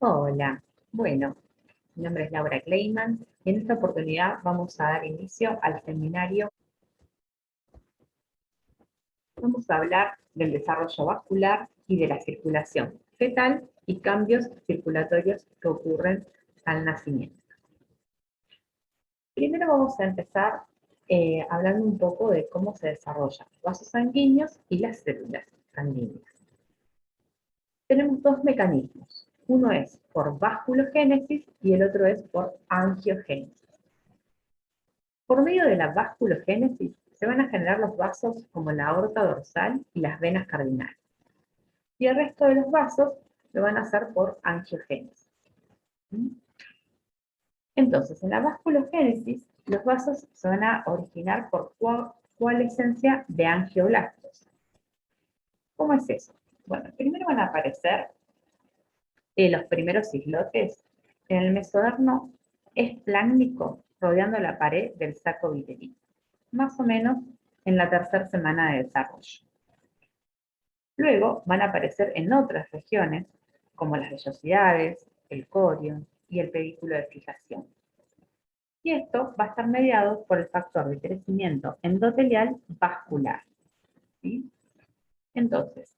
Hola, bueno, mi nombre es Laura Kleiman y en esta oportunidad vamos a dar inicio al seminario. Vamos a hablar del desarrollo vascular y de la circulación fetal y cambios circulatorios que ocurren al nacimiento. Primero vamos a empezar hablando un poco de cómo se desarrollan los vasos sanguíneos y las células sanguíneas. Tenemos dos mecanismos. Uno es por vasculogénesis y el otro es por angiogénesis. Por medio de la vasculogénesis se van a generar los vasos como la aorta dorsal y las venas cardinales. Y el resto de los vasos lo van a hacer por angiogénesis. Entonces, en la vasculogénesis, los vasos se van a originar por coalescencia de angioblastos. ¿Cómo es eso? Bueno, primero van a aparecer los primeros islotes en el mesodermo esplásmico rodeando la pared del saco vitelino, más o menos en la tercera semana de desarrollo. Luego van a aparecer en otras regiones, como las vellosidades, el corion y el pedículo de fijación. Y esto va a estar mediado por el factor de crecimiento endotelial vascular. ¿Sí? Entonces,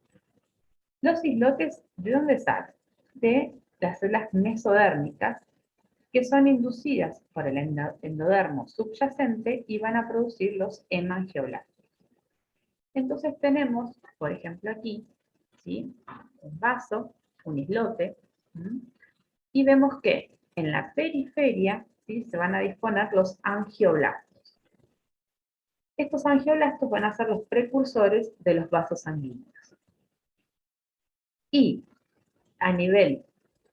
los islotes, ¿de dónde salen? De las células mesodérmicas, que son inducidas por el endodermo subyacente y van a producir los hemangioblastos. Entonces tenemos, por ejemplo aquí, ¿sí?, un vaso, un islote, y vemos que en la periferia, ¿sí?, se van a disponer los angioblastos. Estos angioblastos van a ser los precursores de los vasos sanguíneos. Y a nivel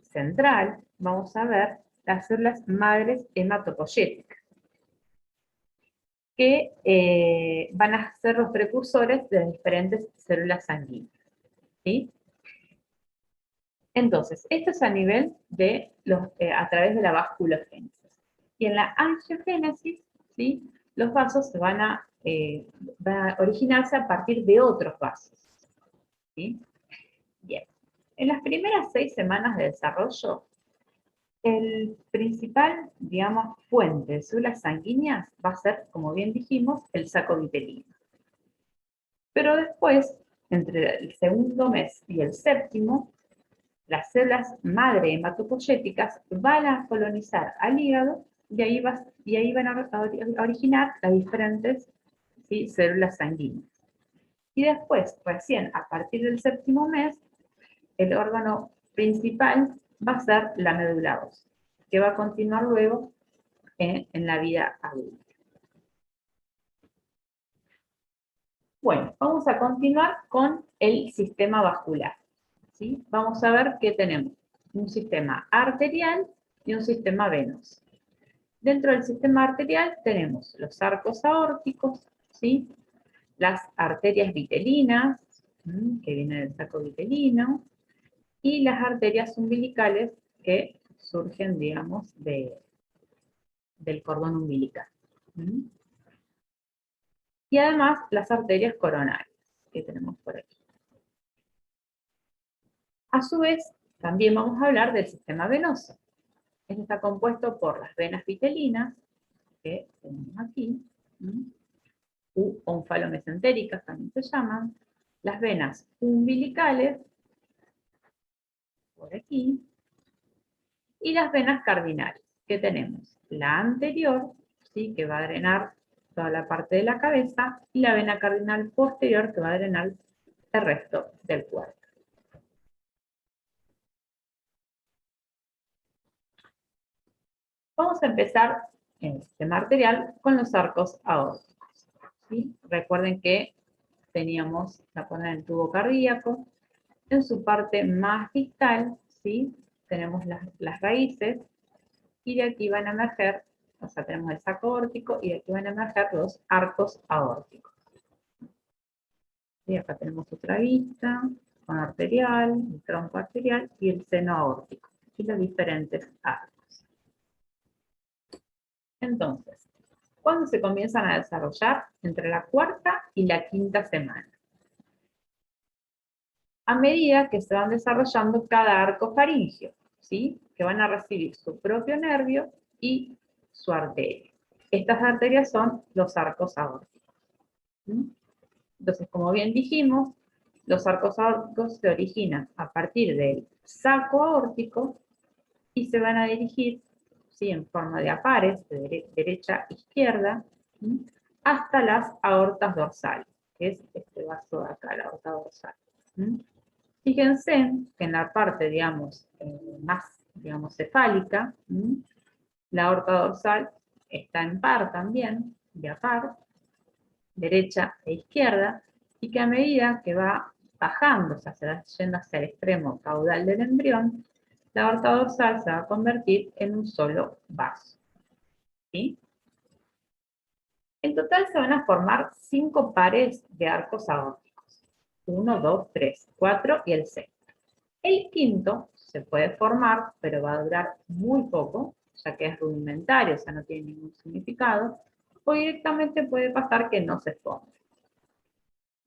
central vamos a ver las células madres hematopoyéticas, que van a ser los precursores de las diferentes células sanguíneas. ¿Sí? Entonces, esto es a nivel de a través de la vasculogénesis. Y en la angiogénesis, ¿sí?, los vasos van a originarse a partir de otros vasos. ¿Sí? Bien. En las primeras 6 semanas de desarrollo, el principal, digamos, fuente de células sanguíneas va a ser, como bien dijimos, el saco vitelino. Pero después, entre el segundo mes y el séptimo, las células madre hematopoyéticas van a colonizar al hígado y ahí van a originar las diferentes, ¿sí?, células sanguíneas. Y después, recién a partir del séptimo mes, el órgano principal va a ser la médula ósea, que va a continuar luego en la vida adulta. Bueno, vamos a continuar con el sistema vascular. ¿Sí? Vamos a ver que tenemos un sistema arterial y un sistema venoso. Dentro del sistema arterial tenemos los arcos aórticos, ¿sí?, las arterias vitelinas, que vienen del saco vitelino, y las arterias umbilicales que surgen, digamos, del cordón umbilical. Y además las arterias coronarias que tenemos por aquí. A su vez, también vamos a hablar del sistema venoso. Este está compuesto por las venas vitelinas, que tenemos aquí, u onfalomesentéricas también se llaman, las venas umbilicales, por aquí, y las venas cardinales, que tenemos la anterior, ¿sí?, que va a drenar toda la parte de la cabeza, y la vena cardinal posterior, que va a drenar el resto del cuerpo. Vamos a empezar en el sistema arterial con los arcos aórticos. ¿Sí? Recuerden que teníamos la columna del tubo cardíaco. En su parte más distal, ¿sí?, tenemos las raíces, y de aquí van a emerger, o sea, tenemos el saco aórtico, y de aquí van a emerger los arcos aórticos. Y acá tenemos otra vista, con arterial, el tronco arterial y el seno aórtico, y los diferentes arcos. Entonces, ¿cuándo se comienzan a desarrollar? Entre la cuarta y la quinta semana. A medida que se van desarrollando cada arco faríngeo, ¿sí? Que van a recibir su propio nervio y su arteria. Estas arterias son los arcos aórticos. ¿Mm? Entonces, como bien dijimos, los arcos aórticos se originan a partir del saco aórtico y se van a dirigir, ¿sí? En forma de apares, de derecha a izquierda, ¿sí? Hasta las aortas dorsales, que es este vaso de acá, la aorta dorsal. ¿Sí? Fíjense que en la parte, digamos, más, digamos, cefálica, ¿sí? La aorta dorsal está en par también, de a par, derecha e izquierda, y que a medida que va bajando, o sea, se va yendo hacia el extremo caudal del embrión, la aorta dorsal se va a convertir en un solo vaso. ¿Sí? En total se van a formar 5 pares de arcos aórticos. 1, 2, 3, 4 y el sexto. El quinto se puede formar, pero va a durar muy poco, ya que es rudimentario, o sea, no tiene ningún significado, o directamente puede pasar que no se forme.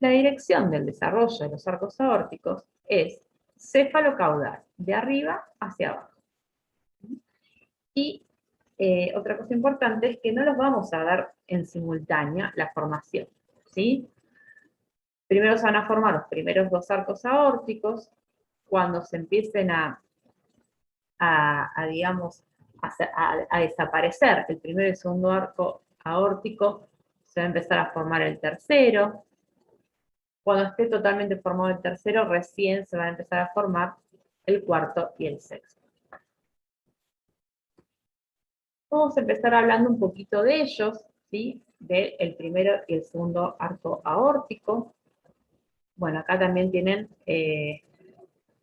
La dirección del desarrollo de los arcos aórticos es cefalocaudal, de arriba hacia abajo. Y otra cosa importante es que no los vamos a dar en simultánea la formación, ¿sí? Primero se van a formar los primeros 2 arcos aórticos. Cuando se empiecen digamos, a desaparecer el primero y el segundo arco aórtico, se va a empezar a formar el tercero. Cuando esté totalmente formado el tercero, recién se va a empezar a formar el cuarto y el sexto. Vamos a empezar hablando un poquito de ellos, ¿sí? Del primero y el segundo arco aórtico. Bueno, acá también tienen en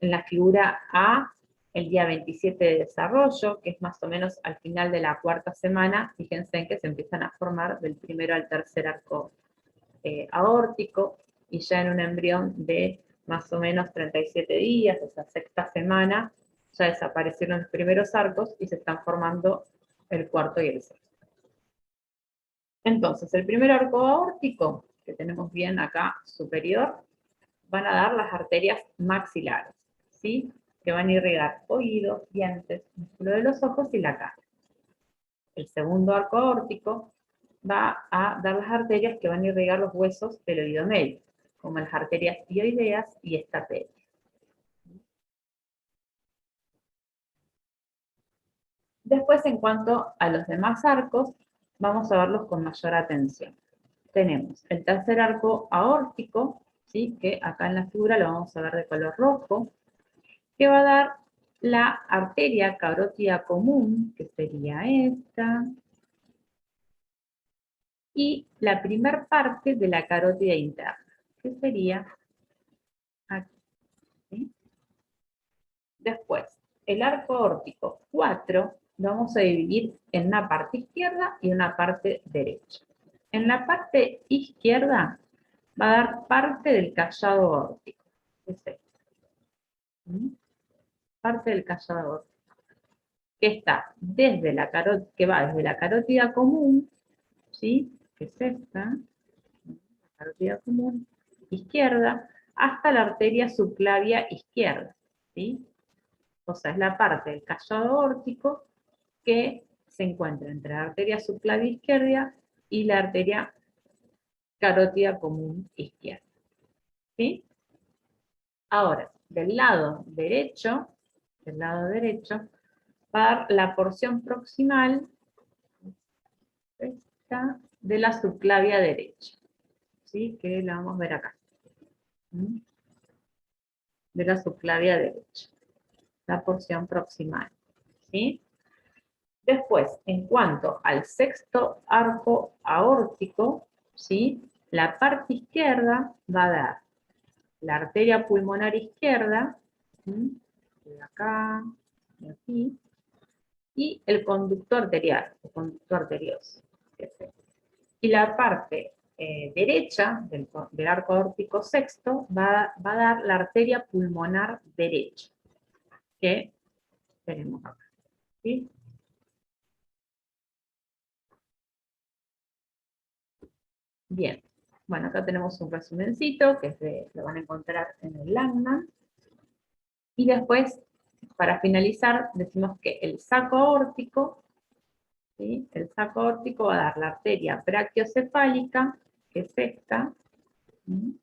la figura A el día 27 de desarrollo, que es más o menos al final de la cuarta semana. Fíjense en que se empiezan a formar del primero al tercer arco aórtico, y ya en un embrión de más o menos 37 días, esa sexta semana, ya desaparecieron los primeros arcos y se están formando el cuarto y el sexto. Entonces, el primer arco aórtico, que tenemos bien acá superior, van a dar las arterias maxilares, ¿sí? Que van a irrigar oídos, dientes, músculo de los ojos y la cara. El segundo arco aórtico va a dar las arterias que van a irrigar los huesos del oído medio, como las arterias hioideas y estapedia. Después, en cuanto a los demás arcos, vamos a verlos con mayor atención. Tenemos el tercer arco aórtico, ¿sí? Que acá en la figura lo vamos a ver de color rojo, que va a dar la arteria carótida común, que sería esta, y la primer parte de la carótida interna, que sería aquí. ¿Sí? Después, el arco aórtico 4 lo vamos a dividir en una parte izquierda y una parte derecha. En la parte izquierda va a dar parte del callado aórtico. Es esto. Parte del callado aórtico. Que está desde la carótida, que va desde la carótida común, ¿sí? Que es esta, la carótida común izquierda, hasta la arteria subclavia izquierda, ¿sí? O sea, es la parte del callado aórtico que se encuentra entre la arteria subclavia izquierda y la arteria carótida común izquierda, ¿sí? Ahora, del lado derecho, va a dar la porción proximal esta, de la subclavia derecha, ¿sí? Que la vamos a ver acá. De la subclavia derecha, la porción proximal, ¿sí? Después, en cuanto al sexto arco aórtico, ¿sí? La parte izquierda va a dar la arteria pulmonar izquierda, ¿sí? De acá, de aquí, y el conducto arterial, el conducto arterioso. Y la parte derecha del arco aórtico sexto va a dar la arteria pulmonar derecha, que tenemos acá. ¿Sí? Bien, bueno, acá tenemos un resumencito que lo van a encontrar en el Langman. Y después para finalizar, decimos que el saco aórtico, ¿sí? El saco aórtico va a dar la arteria brachiocefálica, que es esta, ¿sí?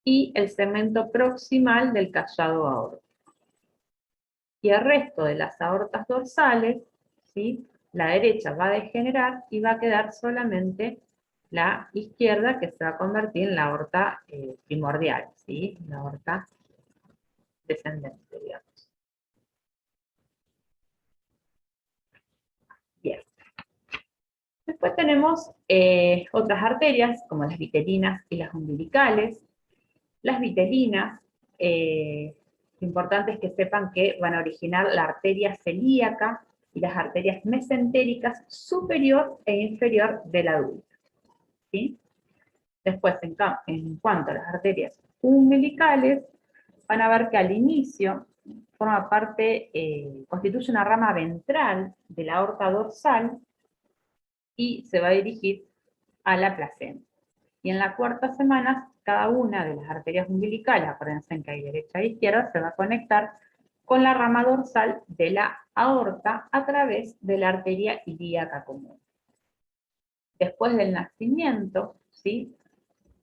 Y el segmento proximal del callado aórtico. Y el resto de las aortas dorsales, ¿sí? La derecha va a degenerar y va a quedar solamente la izquierda, que se va a convertir en la aorta primordial, ¿sí? La aorta descendente, digamos. Bien. Después tenemos otras arterias, como las vitelinas y las umbilicales. Las vitelinas, lo importante es que sepan que van a originar la arteria celíaca y las arterias mesentéricas superior e inferior del adulto, ¿sí? Después, en cuanto a las arterias umbilicales, van a ver que al inicio forma parte, constituye una rama ventral de la aorta dorsal y se va a dirigir a la placenta. Y en la cuarta semana, cada una de las arterias umbilicales, acuérdense que hay derecha e izquierda, se va a conectar con la rama dorsal de la aorta a través de la arteria ilíaca común. Después del nacimiento, ¿sí?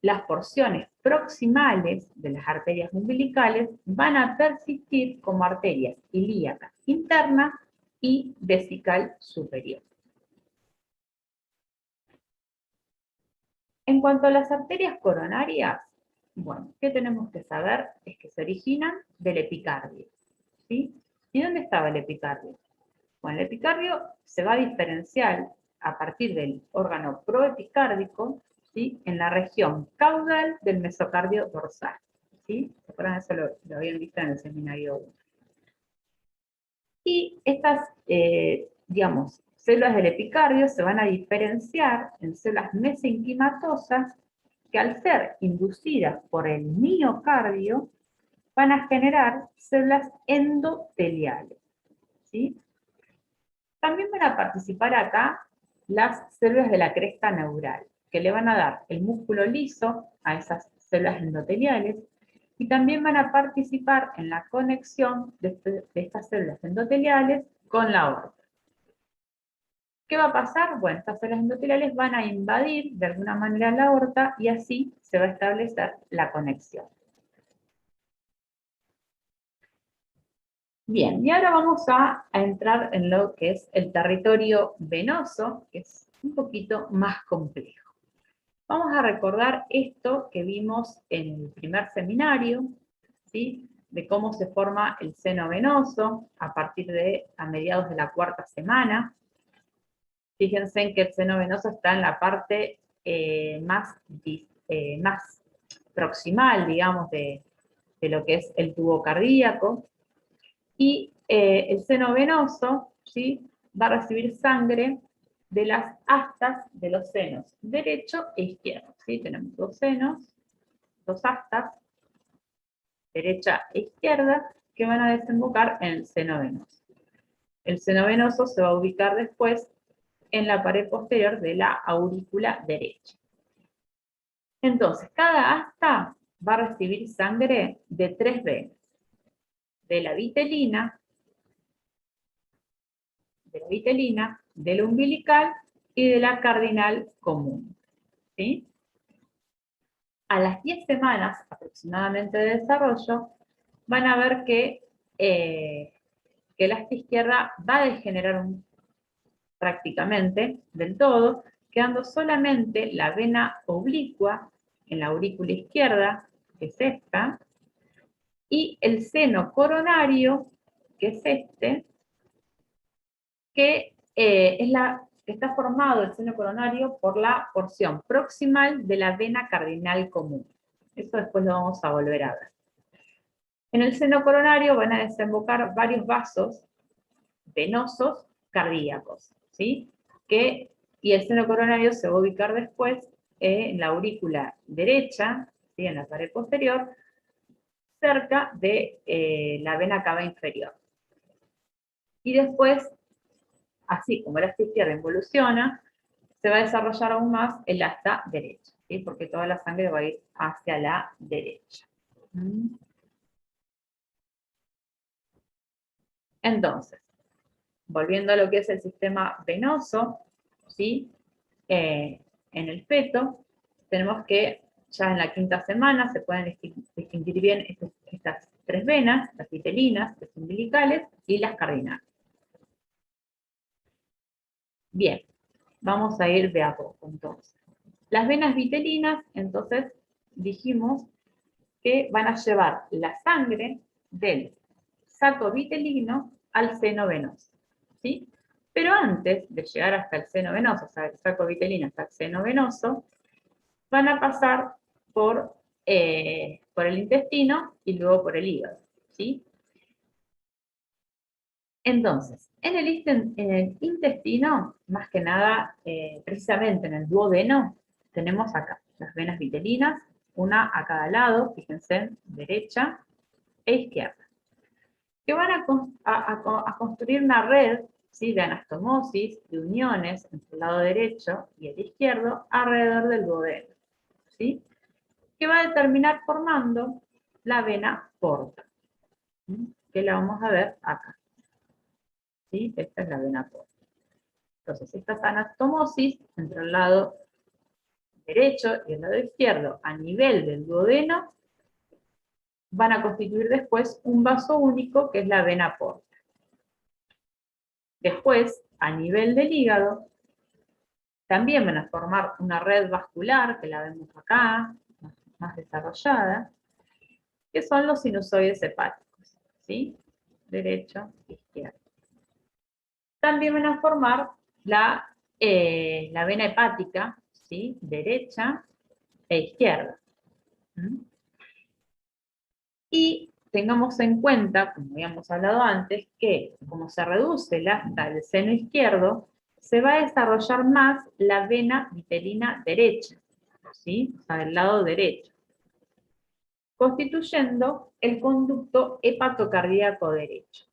Las porciones proximales de las arterias umbilicales van a persistir como arterias ilíacas internas y vesical superior. En cuanto a las arterias coronarias, bueno, ¿qué tenemos que saber? Es que se originan del epicardio, ¿sí? ¿Y dónde estaba el epicardio? Bueno, el epicardio se va a diferenciar a partir del órgano proepicárdico, ¿sí? En la región caudal del mesocardio dorsal, ¿sí? ¿Se acuerdan? Eso lo habían visto en el seminario 1. Y estas, digamos, células del epicardio se van a diferenciar en células mesenquimatosas que al ser inducidas por el miocardio van a generar células endoteliales, ¿sí? También van a participar acá las células de la cresta neural, que le van a dar el músculo liso a esas células endoteliales, y también van a participar en la conexión de estas células endoteliales con la aorta. ¿Qué va a pasar? Bueno, estas células endoteliales van a invadir de alguna manera la aorta y así se va a establecer la conexión. Bien, y ahora vamos a entrar en lo que es el territorio venoso, que es un poquito más complejo. Vamos a recordar esto que vimos en el primer seminario, ¿sí? De cómo se forma el seno venoso a partir de a mediados de la cuarta semana. Fíjense en que el seno venoso está en la parte más proximal, digamos, de lo que es el tubo cardíaco. Y el seno venoso, ¿sí? Va a recibir sangre de las astas de los senos derecho e izquierdo, ¿sí? Tenemos dos senos, dos astas, derecha e izquierda, que van a desembocar en el seno venoso. El seno venoso se va a ubicar después en la pared posterior de la aurícula derecha. Entonces, cada asta va a recibir sangre de tres venas: de la vitelina, del umbilical y de la cardinal común, ¿sí? A las 10 semanas aproximadamente de desarrollo, van a ver que el asta izquierda va a degenerar prácticamente del todo, quedando solamente la vena oblicua en la aurícula izquierda, que es esta, y el seno coronario, que es este, que está formado el seno coronario por la porción proximal de la vena cardinal común. Eso después lo vamos a volver a ver. En el seno coronario van a desembocar varios vasos venosos cardíacos, ¿sí? Y el seno coronario se va a ubicar después en la aurícula derecha, ¿sí? En la pared posterior, cerca de la vena cava inferior. Y después, así como el asta izquierda involuciona, se va a desarrollar aún más el asta derecha, ¿sí? Porque toda la sangre va a ir hacia la derecha. Entonces, volviendo a lo que es el sistema venoso, ¿sí? En el feto, tenemos que ya en la quinta semana se pueden distinguir bien estas tres venas, las vitelinas, las umbilicales y las cardinales. Bien, vamos a ir de a poco entonces. Las venas vitelinas, entonces, dijimos que van a llevar la sangre del saco vitelino al seno venoso, ¿sí? Pero antes de llegar hasta el seno venoso, o sea, el saco vitelino hasta el seno venoso, van a pasar por el intestino y luego por el hígado, ¿sí? Entonces, en el intestino, más que nada, precisamente en el duodeno, tenemos acá las venas vitelinas, una a cada lado, fíjense, derecha e izquierda, que van a construir una red, ¿sí?, de anastomosis, de uniones entre el lado derecho y el izquierdo alrededor del duodeno, ¿sí?, que va a terminar formando la vena porta, ¿sí?, que la vamos a ver acá, ¿sí? Esta es la vena porta. Entonces, estas anastomosis entre el lado derecho y el lado izquierdo a nivel del duodeno van a constituir después un vaso único que es la vena porta. Después, a nivel del hígado, también van a formar una red vascular, que la vemos acá, más desarrollada, que son los sinusoides hepáticos, ¿sí? Derecho, izquierdo. También van a formar la vena hepática, ¿sí?, derecha e izquierda. ¿Mm? Y tengamos en cuenta, como habíamos hablado antes, que como se reduce el asta del seno izquierdo, se va a desarrollar más la vena vitelina derecha, ¿sí?, o sea, del lado derecho, constituyendo el conducto hepatocardíaco derecho.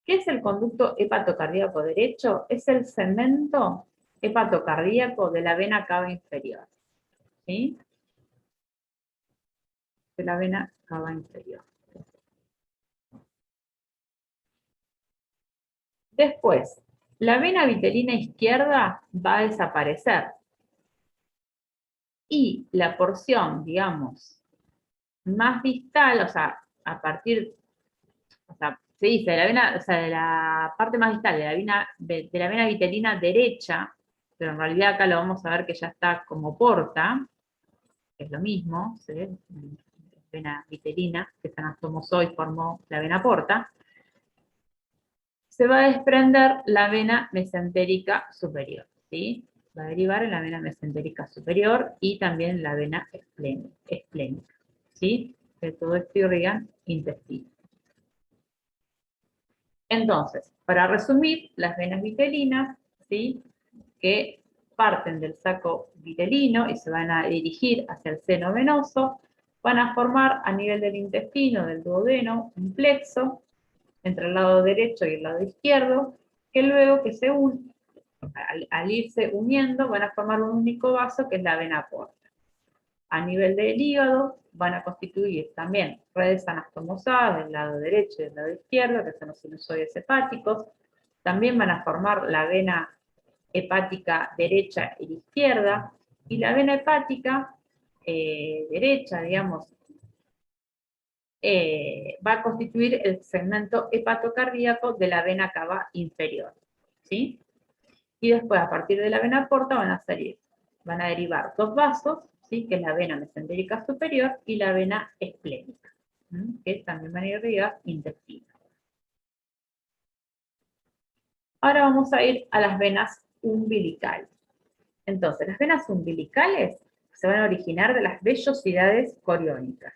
¿Qué es el conducto hepatocardíaco derecho? Es el segmento hepatocardíaco de la vena cava inferior, ¿sí?, de la vena cava inferior. Después, la vena vitelina izquierda va a desaparecer. Y la porción, digamos, más distal, o sea, a partir, o sea, se dice de la vena, o sea, de la parte más distal de la vena vitelina derecha, pero en realidad acá lo vamos a ver que ya está como porta, que es lo mismo, ¿sí?, vena vitelina, que se anastomosó y formó la vena porta, se va a desprender la vena mesentérica superior, ¿sí? Va a derivar en la vena mesentérica superior y también la vena esplénica, ¿sí? Que todo esto irriga intestino. Entonces, para resumir, las venas vitelinas, ¿sí?, que parten del saco vitelino y se van a dirigir hacia el seno venoso, van a formar a nivel del intestino, del duodeno, un plexo entre el lado derecho y el lado izquierdo, que luego que al irse uniendo van a formar un único vaso que es la vena porta. A nivel del hígado van a constituir también redes anastomosadas del lado derecho y del lado izquierdo, que son los sinusoides hepáticos. También van a formar la vena hepática derecha e izquierda, y la vena hepática derecha, digamos, va a constituir el segmento hepatocardíaco de la vena cava inferior, ¿sí? Y después, a partir de la vena porta, van a derivar dos vasos, ¿sí?, que es la vena mesentérica superior y la vena esplénica, que también van a irrigar intestino. Ahora vamos a ir a las venas umbilicales. Entonces, las venas umbilicales se van a originar de las vellosidades coriónicas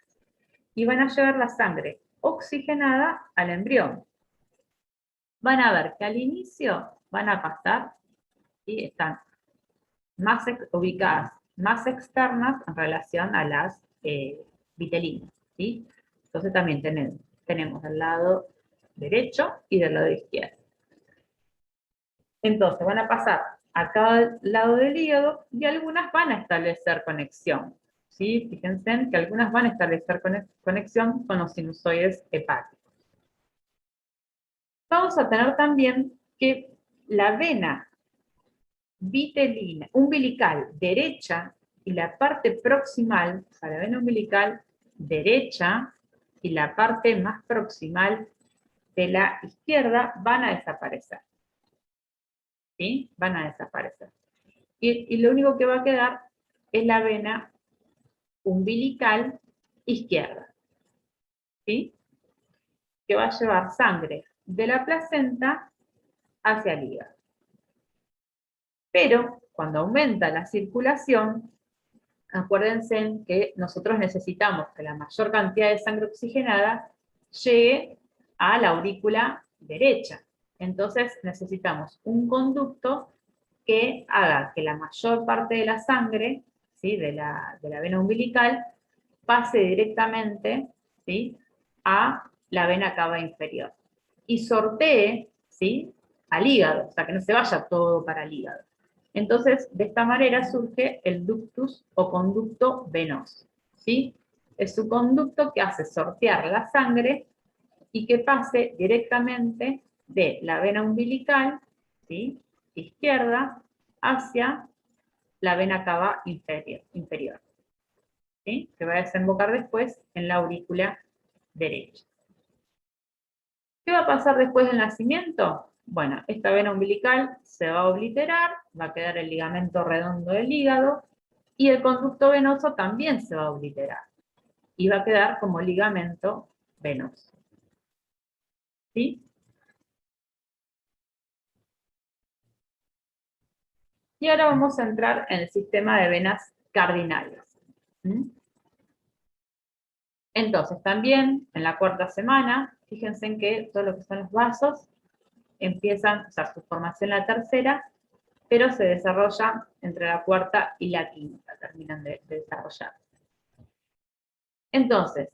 y van a llevar la sangre oxigenada al embrión. Van a ver que al inicio van a pasar, y están más ubicadas, más externas en relación a las vitelinas, ¿sí? Entonces también tenemos del lado derecho y del lado izquierdo. Entonces van a pasar a cada lado del hígado y algunas van a establecer conexión, ¿sí? Fíjense que algunas van a establecer conexión con los sinusoides hepáticos. vamos a tener también que la vena vitelina, umbilical derecha y la parte proximal, o sea, la vena umbilical derecha y la parte más proximal de la izquierda van a desaparecer. ¿Sí? Van a desaparecer. Y lo único que va a quedar es la vena umbilical izquierda. ¿Sí? Que va a llevar sangre de la placenta hacia el hígado. Pero cuando aumenta la circulación, acuérdense que nosotros necesitamos que la mayor cantidad de sangre oxigenada llegue a la aurícula derecha. Entonces necesitamos un conducto que haga que la mayor parte de la sangre, ¿sí? de la vena umbilical, pase directamente, ¿sí? a la vena cava inferior. Y sortee, ¿sí? al hígado, o sea, que no se vaya todo para el hígado. Entonces, de esta manera surge el ductus o conducto venoso, ¿sí? Es su conducto que hace sortear la sangre y que pase directamente de la vena umbilical, ¿sí? izquierda, hacia la vena cava inferior, ¿sí? que va a desembocar después en la aurícula derecha. ¿Qué va a pasar después del nacimiento? Bueno, esta vena umbilical se va a obliterar, va a quedar el ligamento redondo del hígado, y el conducto venoso también se va a obliterar, y va a quedar como ligamento venoso. ¿Sí? Y ahora vamos a entrar en el sistema de venas cardinales. ¿Mm? Entonces, también en la cuarta semana, fíjense en que todo lo que son los vasos empiezan, o sea, su formación en la tercera, pero se desarrolla entre la cuarta y la quinta, terminan de desarrollar. Entonces,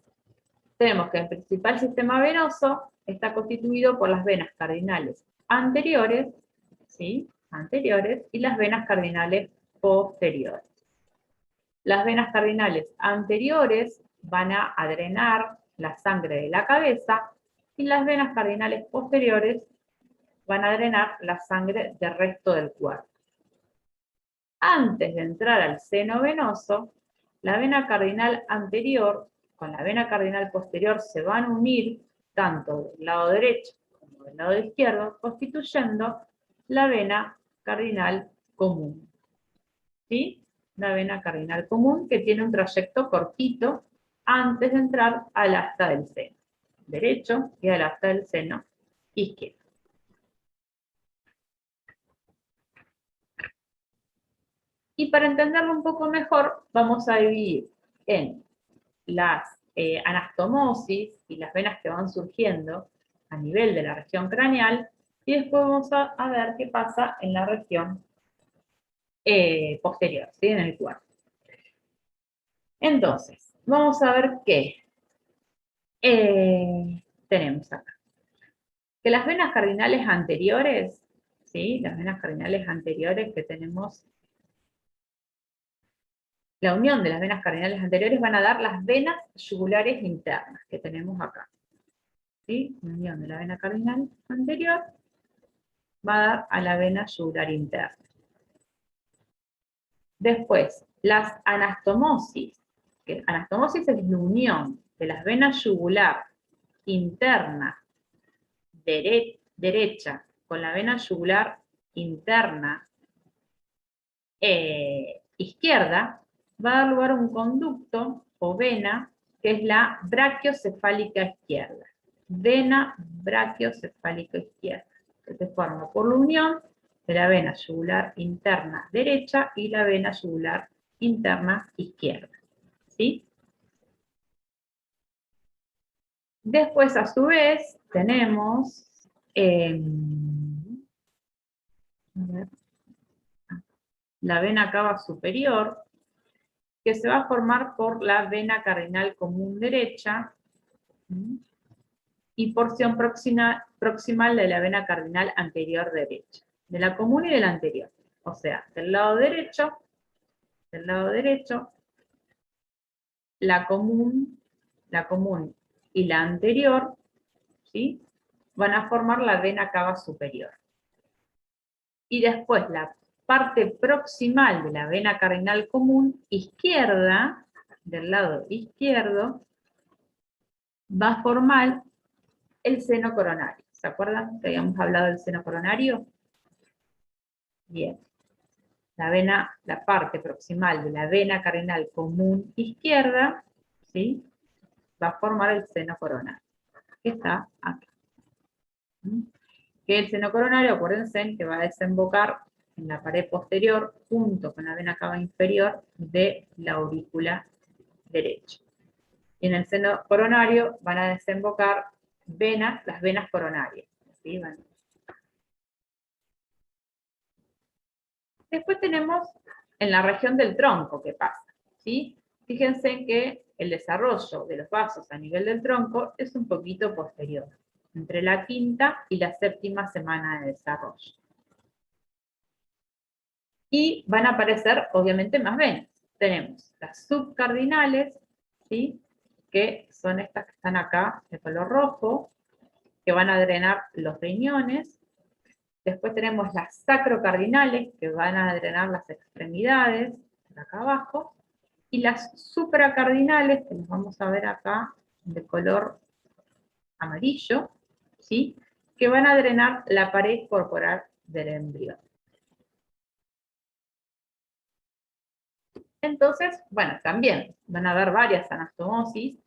tenemos que el principal sistema venoso está constituido por las venas cardinales anteriores, ¿sí? Anteriores, y las venas cardinales posteriores. Las venas cardinales anteriores van a drenar la sangre de la cabeza y las venas cardinales posteriores van a drenar la sangre del resto del cuerpo. Antes de entrar al seno venoso, la vena cardinal anterior con la vena cardinal posterior se van a unir tanto del lado derecho como del lado izquierdo, constituyendo la vena cardinal común. ¿Sí? La vena cardinal común que tiene un trayecto cortito antes de entrar al asta del seno derecho y al asta del seno izquierdo. Y para entenderlo un poco mejor, vamos a dividir en las anastomosis y las venas que van surgiendo a nivel de la región craneal, y después vamos a ver qué pasa en la región posterior, ¿sí? en el cuerpo. Entonces, vamos a ver qué tenemos acá. Que las venas cardinales anteriores, ¿sí? las venas cardinales anteriores que tenemos, la unión de las venas cardinales anteriores van a dar las venas yugulares internas que tenemos acá. ¿Sí? La unión de la vena cardinal anterior va a dar a la vena yugular interna. Después, las anastomosis. Que anastomosis es la unión de las venas yugular interna derecha con la vena yugular interna izquierda, va a dar lugar a un conducto o vena que es la brachiocefálica izquierda. Vena brachiocefálica izquierda, que se forma por la unión de la vena yugular interna derecha y la vena yugular interna izquierda. ¿Sí? Después, a su vez, tenemos la vena cava superior, que se va a formar por la vena cardinal común derecha y porción proximal de la vena cardinal anterior derecha, de la común y de la anterior. O sea, del lado derecho, la común y la anterior, ¿sí? van a formar la vena cava superior. Y después la parte proximal de la vena cardinal común izquierda, del lado izquierdo, va a formar el seno coronario. ¿Se acuerdan que habíamos hablado del seno coronario? Bien. La parte proximal de la vena cardinal común izquierda, ¿sí?, va a formar el seno coronario, que está acá. Que el seno coronario, acuérdense, que va a desembocar en la pared posterior, junto con la vena cava inferior de la aurícula derecha. Y en el seno coronario van a desembocar las venas coronarias. ¿Sí? Después tenemos en la región del tronco qué pasa. ¿Sí? Fíjense que el desarrollo de los vasos a nivel del tronco es un poquito posterior, entre la quinta y la séptima semana de desarrollo. Y van a aparecer, obviamente, más venas. Tenemos las subcardinales, ¿sí?, que son estas que están acá de color rojo, que van a drenar los riñones. Después tenemos las sacrocardinales, que van a drenar las extremidades, de acá abajo. Y las supracardinales, que las vamos a ver acá, de color amarillo, ¿sí?, que van a drenar la pared corporal del embrión. Entonces, bueno, también van a haber varias anastomosis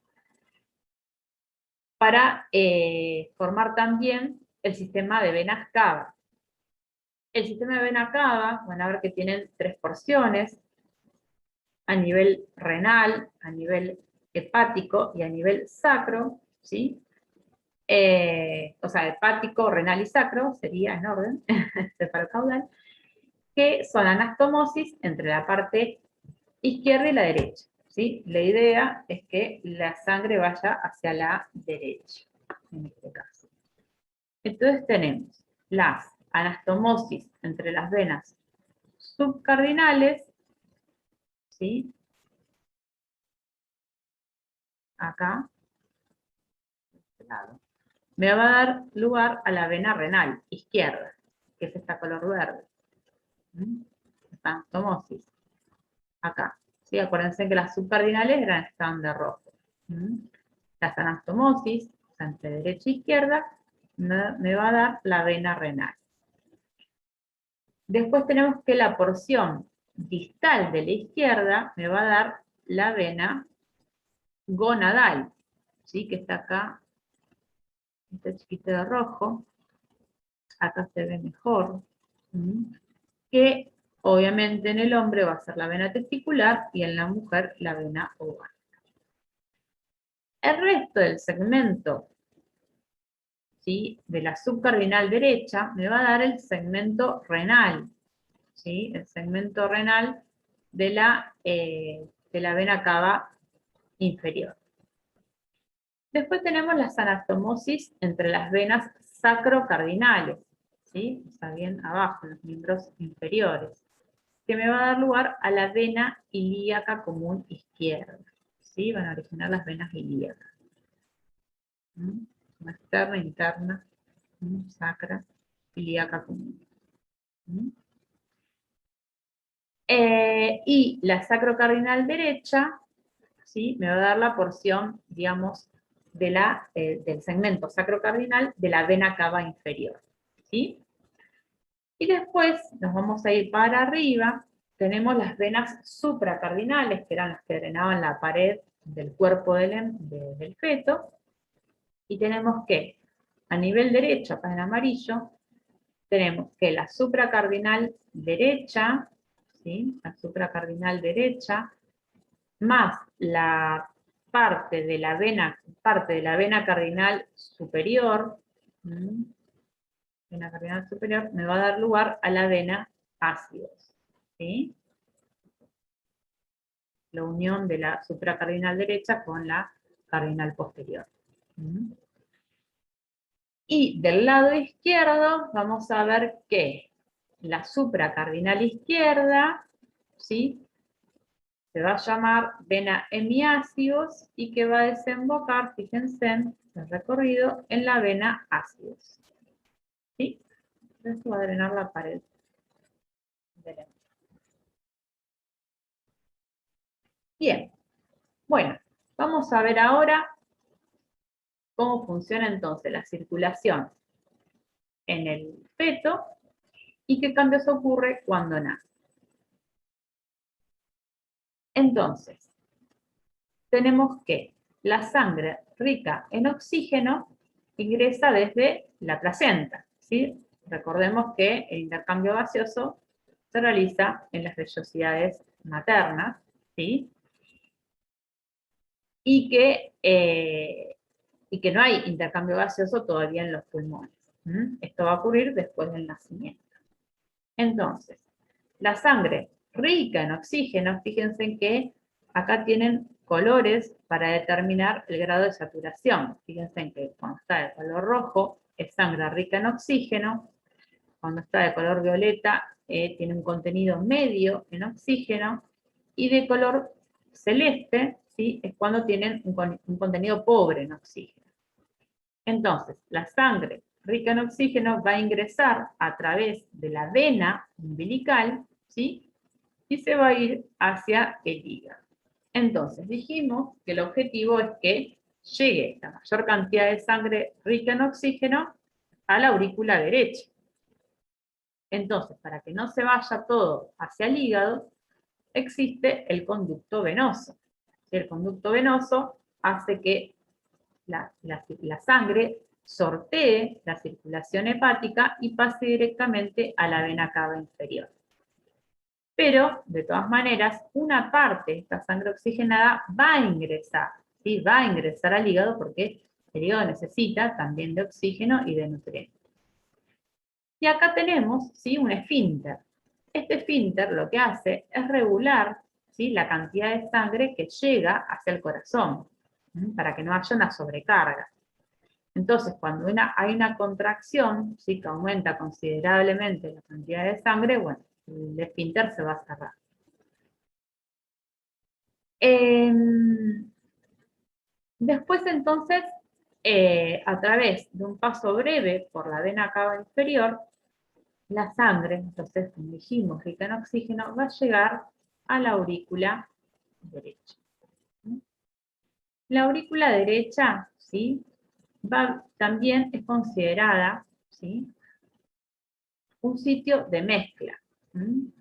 para formar también el sistema de venas cava. El sistema de vena cava, van a ver que tienen 3 porciones, a nivel renal, a nivel hepático y a nivel sacro, ¿sí? O sea, hepático, renal y sacro, sería en orden, cefalocaudal, que son anastomosis entre la parte izquierda y la derecha, ¿sí? La idea es que la sangre vaya hacia la derecha, en este caso. Entonces tenemos las anastomosis entre las venas subcardinales, ¿sí?, acá, de este lado, me va a dar lugar a la vena renal izquierda, que es esta color verde. Esta anastomosis, acá. ¿Sí? Acuérdense que las subcardinales estaban de rojo. Las anastomosis, entre derecha e izquierda, me va a dar la vena renal. Después tenemos que la porción distal de la izquierda me va a dar la vena gonadal, ¿sí?, que está acá, este chiquito de rojo, acá se ve mejor, que obviamente en el hombre va a ser la vena testicular y en la mujer la vena ovárica. El resto del segmento, ¿sí?, de la subcardinal derecha me va a dar el segmento renal, ¿sí?, el segmento renal de la vena cava inferior. Después tenemos las anastomosis entre las venas sacrocardinales, ¿sí?, está bien abajo, en los miembros inferiores, que me va a dar lugar a la vena ilíaca común izquierda, ¿sí?, van a originar las venas ilíacas. Externa, interna, sacra, ilíaca común. Y la sacrocardinal derecha, ¿sí?, me va a dar la porción, digamos, del segmento sacrocardinal de la vena cava inferior, ¿sí? Y después nos vamos a ir para arriba, tenemos las venas supracardinales, que eran las que drenaban la pared del cuerpo del feto, y tenemos que, a nivel derecho, acá en amarillo, tenemos que la supracardinal derecha, ¿sí?, la supracardinal derecha, más la parte de la vena cardinal superior, vena cardinal superior, me va a dar lugar a la vena ácidos, ¿sí?, la unión de la supracardinal derecha con la cardinal posterior. Y del lado izquierdo vamos a ver que la supracardinal izquierda, ¿sí?, se va a llamar vena hemiácidos y que va a desembocar, fíjense, en el recorrido en la vena ácidos. ¿Sí? Esto va a drenar la pared derecha. Bien, bueno, vamos a ver ahora cómo funciona entonces la circulación en el feto y qué cambios ocurre cuando nace. Entonces, tenemos que la sangre rica en oxígeno ingresa desde la placenta, ¿sí? Recordemos que el intercambio gaseoso se realiza en las vellosidades maternas, ¿sí? Y que no hay intercambio gaseoso todavía en los pulmones. Esto va a ocurrir después del nacimiento. Entonces, la sangre rica en oxígeno, fíjense que acá tienen colores para determinar el grado de saturación. Fíjense que cuando está de color rojo es sangre rica en oxígeno, cuando está de color violeta tiene un contenido medio en oxígeno, y de color celeste, ¿sí?, es cuando tienen un contenido pobre en oxígeno. Entonces, la sangre rica en oxígeno va a ingresar a través de la vena umbilical, ¿sí?, y se va a ir hacia el hígado. Entonces, dijimos que el objetivo es que llegue la mayor cantidad de sangre rica en oxígeno a la aurícula derecha. Entonces, para que no se vaya todo hacia el hígado, existe el conducto venoso. El conducto venoso hace que la sangre sortee la circulación hepática y pase directamente a la vena cava inferior. Pero, de todas maneras, una parte de esta sangre oxigenada va a ingresar, ¿sí? Va a ingresar al hígado porque el hígado necesita también de oxígeno y de nutrientes. Y acá tenemos, ¿sí?, un esfínter. Este esfínter lo que hace es regular, ¿sí?, la cantidad de sangre que llega hacia el corazón, para que no haya una sobrecarga. Entonces, cuando hay una contracción, ¿sí?, que aumenta considerablemente la cantidad de sangre, bueno, el esfínter se va a cerrar. Después, entonces, a través de un paso breve por la vena cava inferior, la sangre, entonces, como dijimos, rica en oxígeno, va a llegar a la aurícula derecha. La aurícula derecha, ¿sí?, también es considerada, ¿sí?, un sitio de mezcla.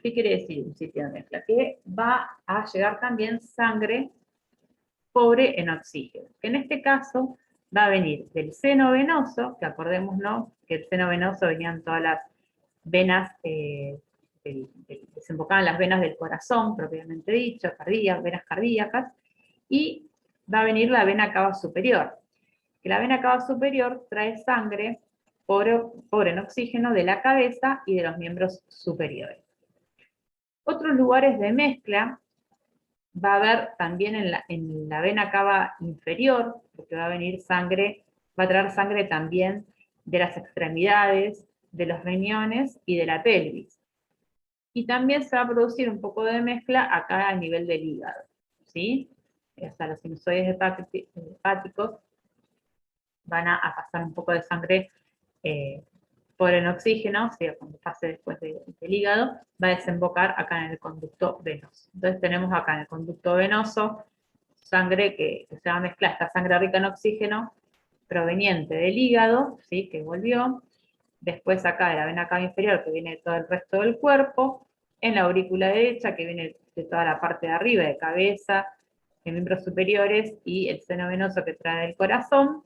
¿Qué quiere decir un sitio de mezcla? Que va a llegar también sangre pobre en oxígeno, que en este caso va a venir del seno venoso, que acordémonos que el seno venoso venían todas las venas, desembocaban las venas del corazón, propiamente dicho, venas cardíacas, y va a venir la vena cava superior, que la vena cava superior trae sangre pobre en oxígeno de la cabeza y de los miembros superiores. Otros lugares de mezcla va a haber también en la vena cava inferior, porque va a venir sangre, va a traer sangre también de las extremidades, de los riñones y de la pelvis. Y también se va a producir un poco de mezcla acá a nivel del hígado, ¿sí? Hasta los sinusoides hepáticos van a pasar un poco de sangre por el oxígeno, o sea, cuando pase después del hígado, va a desembocar acá en el conducto venoso. Entonces tenemos acá en el conducto venoso sangre que se va a mezclar, esta sangre rica en oxígeno proveniente del hígado, ¿sí?, que volvió, después acá de la vena cava inferior, que viene de todo el resto del cuerpo, en la aurícula derecha, que viene de toda la parte de arriba, de cabeza, de miembros superiores, y el seno venoso que trae el corazón,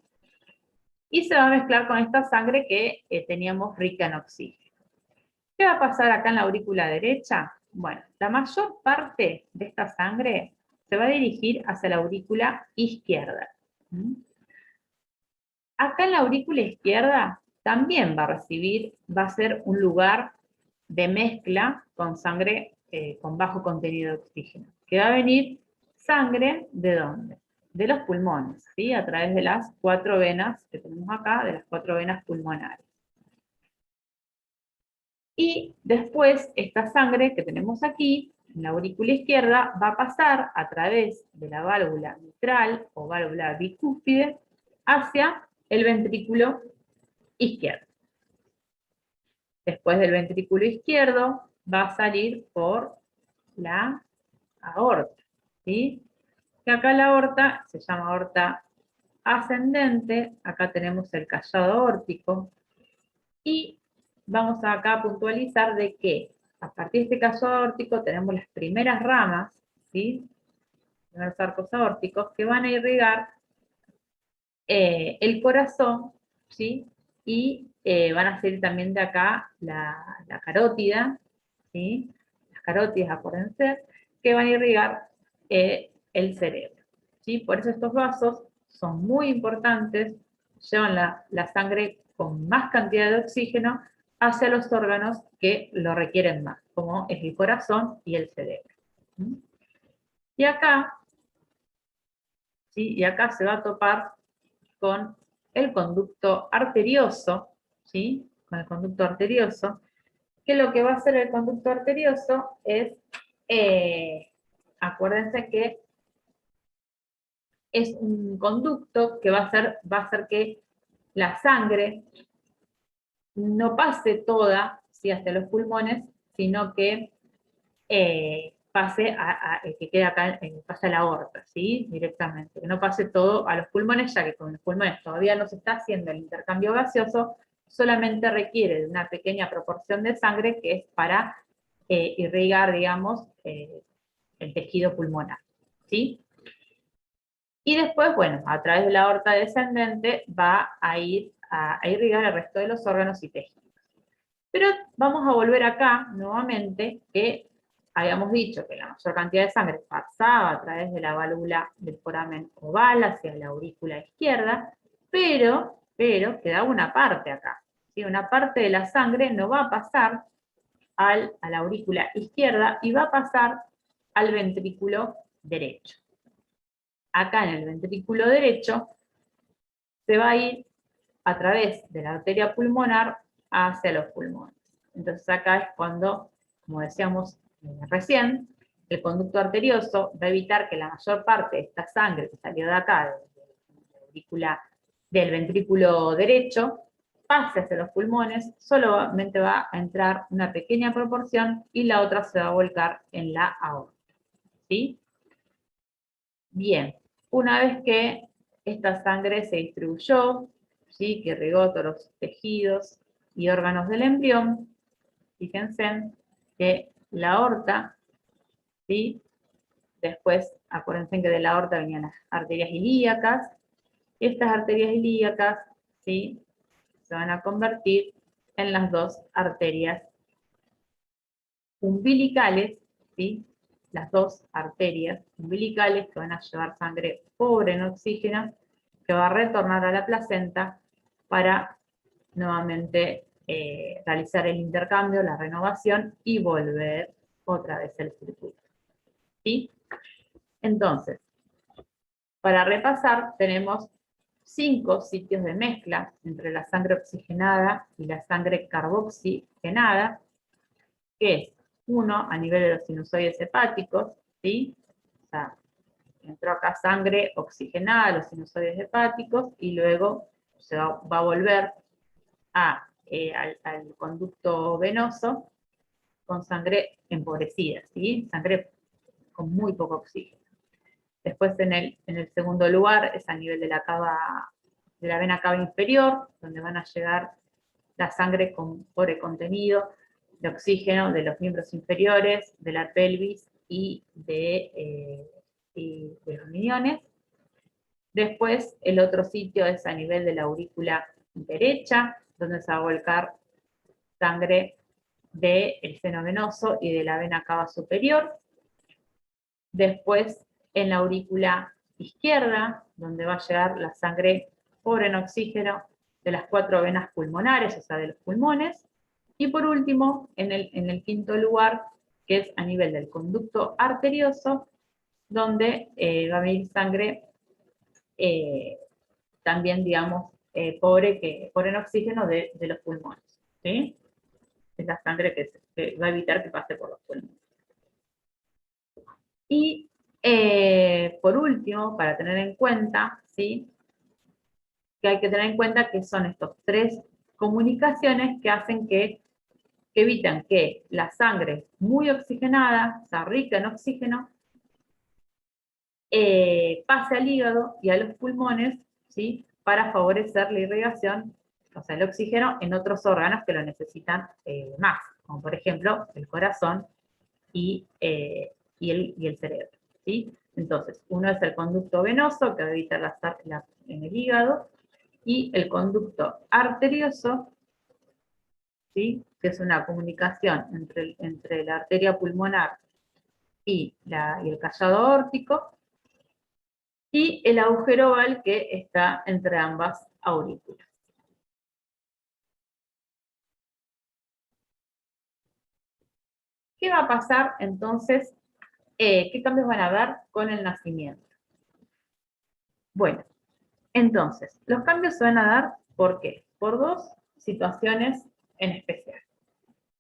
y se va a mezclar con esta sangre que teníamos rica en oxígeno. ¿Qué va a pasar acá en la aurícula derecha? Bueno, la mayor parte de esta sangre se va a dirigir hacia la aurícula izquierda. Acá en la aurícula izquierda también va a ser un lugar de mezcla con sangre con bajo contenido de oxígeno, que va a venir sangre, ¿de dónde? De los pulmones, ¿sí?, a través de las 4 venas que tenemos acá, de las 4 venas pulmonares. Y después, esta sangre que tenemos aquí en la aurícula izquierda va a pasar a través de la válvula mitral o válvula bicúspide hacia el ventrículo izquierdo. Después del ventrículo izquierdo va a salir por la aorta, ¿sí? Que acá la aorta se llama aorta ascendente, acá tenemos el callado aórtico, y vamos acá a puntualizar de que a partir de este callado aórtico tenemos las primeras ramas, ¿sí? Los arcos aórticos que van a irrigar el corazón, ¿sí? Y van a salir también de acá la carótida, ¿sí? Las carótidas, acuérdense, que van a irrigar el cerebro, ¿sí? Por eso estos vasos son muy importantes, llevan la sangre con más cantidad de oxígeno hacia los órganos que lo requieren más, como es el corazón y el cerebro. ¿Sí? Y acá, ¿sí? Y acá se va a topar con el conducto arterioso, ¿sí? Con el conducto arterioso, que lo que va a hacer el conducto arterioso es, acuérdense que es un conducto que va a hacer que la sangre no pase toda, ¿sí? Hacia los pulmones, sino que que quede acá, pase a la aorta, ¿sí? Directamente, que no pase todo a los pulmones, ya que con los pulmones todavía no se está haciendo el intercambio gaseoso, solamente requiere de una pequeña proporción de sangre que es para irrigar, digamos, el tejido pulmonar, ¿sí? Y después, bueno, a través de la aorta descendente va a ir a irrigar el resto de los órganos y tejidos. Pero vamos a volver acá nuevamente, que habíamos dicho que la mayor cantidad de sangre pasaba a través de la válvula del foramen oval hacia la aurícula izquierda, pero quedaba una parte acá, ¿sí? Una parte de la sangre no va a pasar a la aurícula izquierda y va a pasar al ventrículo derecho. Acá en el ventrículo derecho se va a ir a través de la arteria pulmonar hacia los pulmones. Entonces acá es cuando, como decíamos recién, el conducto arterioso va a evitar que la mayor parte de esta sangre que salió de acá, del ventrículo derecho, pase hacia los pulmones, solamente va a entrar una pequeña proporción y la otra se va a volcar en la aorta. ¿Sí? Bien, una vez que esta sangre se distribuyó, ¿sí? Que irrigó todos los tejidos y órganos del embrión, fíjense que la aorta, ¿sí? Después, acuérdense que de la aorta venían las arterias ilíacas, y estas arterias ilíacas, ¿sí? Se van a convertir en las dos arterias umbilicales, ¿sí? Las dos arterias umbilicales que van a llevar sangre pobre en oxígeno, que va a retornar a la placenta para nuevamente realizar el intercambio, la renovación y volver otra vez el circuito. ¿Sí? Entonces, para repasar, tenemos 5 sitios de mezcla entre la sangre oxigenada y la sangre carboxigenada, que es uno a nivel de los sinusoides hepáticos, ¿sí? O sea, entró acá sangre oxigenada a los sinusoides hepáticos y luego se va a volver al conducto venoso con sangre empobrecida, ¿sí? Sangre con muy poco oxígeno. Después en el segundo lugar es a nivel de la vena cava inferior, donde van a llegar la sangre con pobre contenido de oxígeno de los miembros inferiores, de la pelvis y de los riñones. Después el otro sitio es a nivel de la aurícula derecha, donde se va a volcar sangre del seno venoso y de la vena cava superior. Después en la aurícula izquierda, donde va a llegar la sangre pobre en oxígeno de las 4 venas pulmonares, o sea, de los pulmones. Y por último, en el quinto lugar, que es a nivel del conducto arterioso, donde va a venir sangre también, digamos, pobre en oxígeno de los pulmones. ¿Sí? Es la sangre que va a evitar que pase por los pulmones. Y por último, para tener en cuenta, ¿sí? Que hay que tener en cuenta que son estos tres comunicaciones que hacen que evitan que la sangre muy oxigenada, o sea, rica en oxígeno, pase al hígado y a los pulmones, ¿sí? Para favorecer la irrigación, o sea, el oxígeno en otros órganos que lo necesitan más, como por ejemplo el corazón y el cerebro, ¿sí? Entonces, uno es el conducto venoso, que evita en el hígado, y el conducto arterioso, ¿sí? Que es una comunicación entre la arteria pulmonar y el callado aórtico, y el agujero oval que está entre ambas aurículas. ¿Qué va a pasar entonces? ¿Qué cambios van a haber con el nacimiento? Bueno, entonces, los cambios se van a dar, ¿por qué? Por dos situaciones en especial.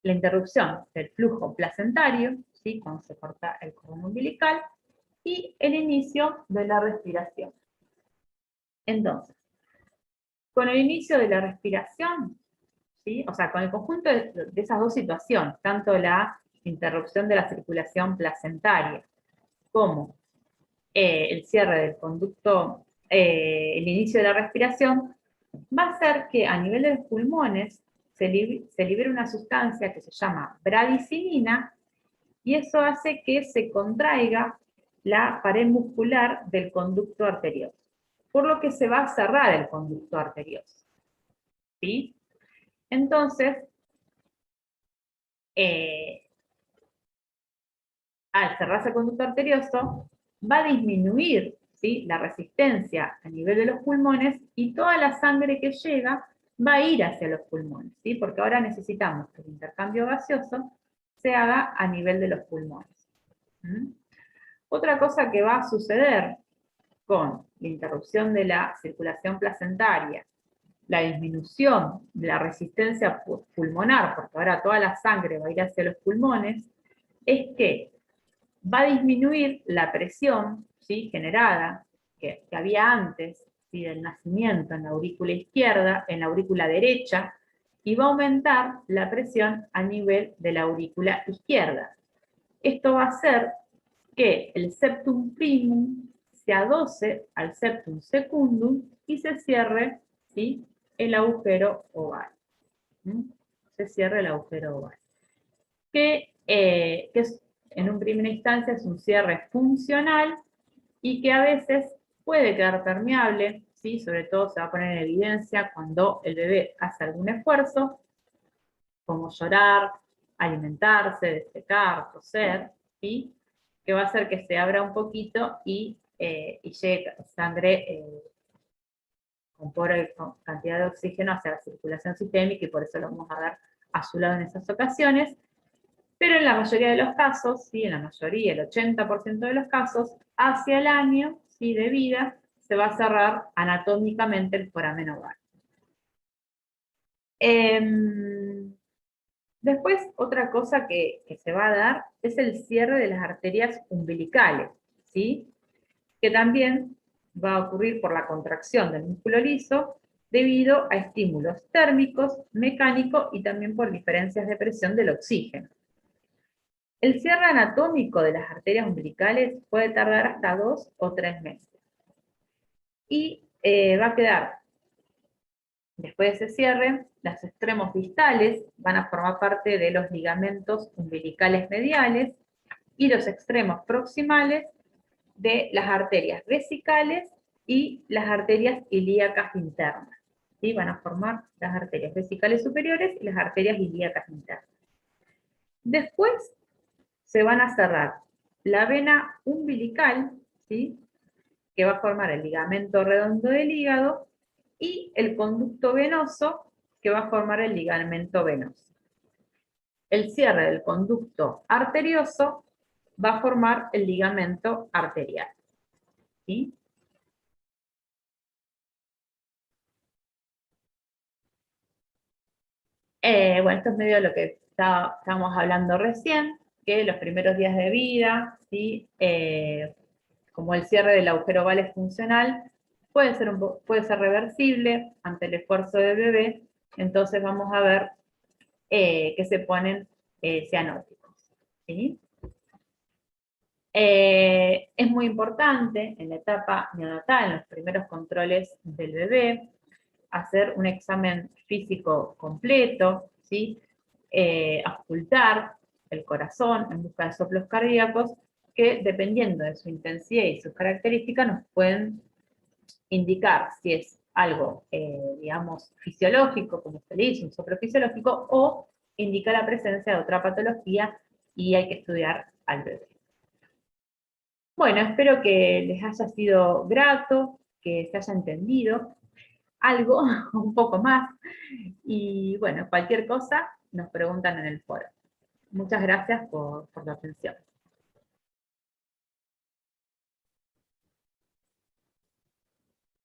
La interrupción del flujo placentario, ¿sí? Cuando se corta el cordón umbilical, y el inicio de la respiración. Entonces, con el inicio de la respiración, ¿sí? O sea, con el conjunto de esas dos situaciones, tanto la interrupción de la circulación placentaria como el cierre del conducto, el inicio de la respiración, va a hacer que a nivel de los pulmones se libere una sustancia que se llama bradicinina, y eso hace que se contraiga la pared muscular del conducto arterioso, por lo que se va a cerrar el conducto arterioso, ¿sí? Entonces, eh, al cerrarse el conducto arterioso, va a disminuir, ¿sí? La resistencia a nivel de los pulmones, y toda la sangre que llega va a ir hacia los pulmones, ¿sí? Porque ahora necesitamos que el intercambio gaseoso se haga a nivel de los pulmones. ¿Mm? Otra cosa que va a suceder con la interrupción de la circulación placentaria, la disminución de la resistencia pulmonar, porque ahora toda la sangre va a ir hacia los pulmones, es que va a disminuir la presión, ¿sí? Generada, que había antes, ¿sí? Del nacimiento en la aurícula izquierda, en la aurícula derecha, y va a aumentar la presión a nivel de la aurícula izquierda. Esto va a hacer que el septum primum se adoce al septum secundum y se cierre, ¿sí? El agujero oval. ¿Mm? Se cierra el agujero oval. Que es, en un primera instancia es un cierre funcional y que a veces puede quedar permeable, ¿sí? Sobre todo se va a poner en evidencia cuando el bebé hace algún esfuerzo, como llorar, alimentarse, defecar, toser, ¿sí? Que va a hacer que se abra un poquito y llegue sangre con cantidad de oxígeno hacia la circulación sistémica, y por eso lo vamos a ver azulado en esas ocasiones. Pero en la mayoría de los casos, sí, en la mayoría, el 80% de los casos, hacia el año, sí, de vida, se va a cerrar anatómicamente el foramen oval. Después, otra cosa que se va a dar es el cierre de las arterias umbilicales, ¿sí? Que también va a ocurrir por la contracción del músculo liso debido a estímulos térmicos, mecánicos y también por diferencias de presión del oxígeno. El cierre anatómico de las arterias umbilicales puede tardar hasta 2 o 3 meses. Y va a quedar, después de ese cierre, los extremos distales van a formar parte de los ligamentos umbilicales mediales, y los extremos proximales de las arterias vesicales y las arterias ilíacas internas. ¿Sí? Van a formar las arterias vesicales superiores y las arterias ilíacas internas. Después se van a cerrar la vena umbilical, ¿sí? Que va a formar el ligamento redondo del hígado, y el conducto venoso, que va a formar el ligamento venoso. El cierre del conducto arterioso va a formar el ligamento arterial, ¿sí? Bueno, esto es medio lo que estábamos hablando recién. que los primeros días de vida, ¿sí? Como el cierre del agujero oval funcional, puede ser reversible ante el esfuerzo del bebé, entonces vamos a ver que se ponen cianóticos. ¿Sí? Es muy importante en la etapa neonatal, en los primeros controles del bebé, hacer un examen físico completo, ¿sí? Auscultar el corazón en busca de soplos cardíacos, que dependiendo de su intensidad y sus características nos pueden indicar si es algo, digamos, fisiológico, como se le dice, un soplo fisiológico, o indica la presencia de otra patología y hay que estudiar al bebé. Bueno, espero que les haya sido grato, que se haya entendido algo, un poco más, y bueno, cualquier cosa nos preguntan en el foro. Muchas gracias por la atención.